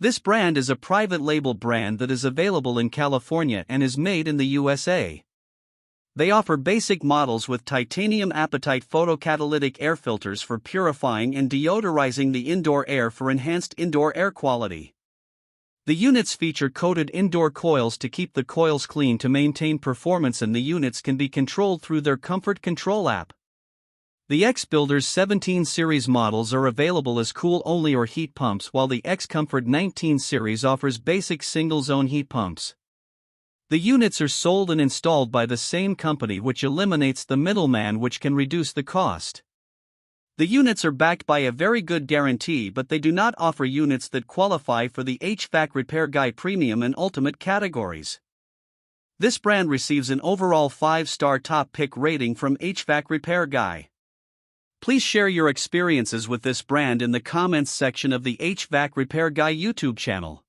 This brand is a private label brand that is available in California and is made in the USA. They offer basic models with titanium apatite photocatalytic air filters for purifying and deodorizing the indoor air for enhanced indoor air quality. The units feature coated indoor coils to keep the coils clean to maintain performance, and the units can be controlled through their Comfort Control app. The X-Builder's 17 series models are available as cool-only or heat pumps, while the X-Comfort 19 series offers basic single-zone heat pumps. The units are sold and installed by the same company, which eliminates the middleman, which can reduce the cost. The units are backed by a very good guarantee, but they do not offer units that qualify for the HvacRepairGuy Premium and Ultimate categories. This brand receives an overall 5-star top pick rating from HvacRepairGuy. Please share your experiences with this brand in the comments section of the HvacRepairGuy YouTube channel.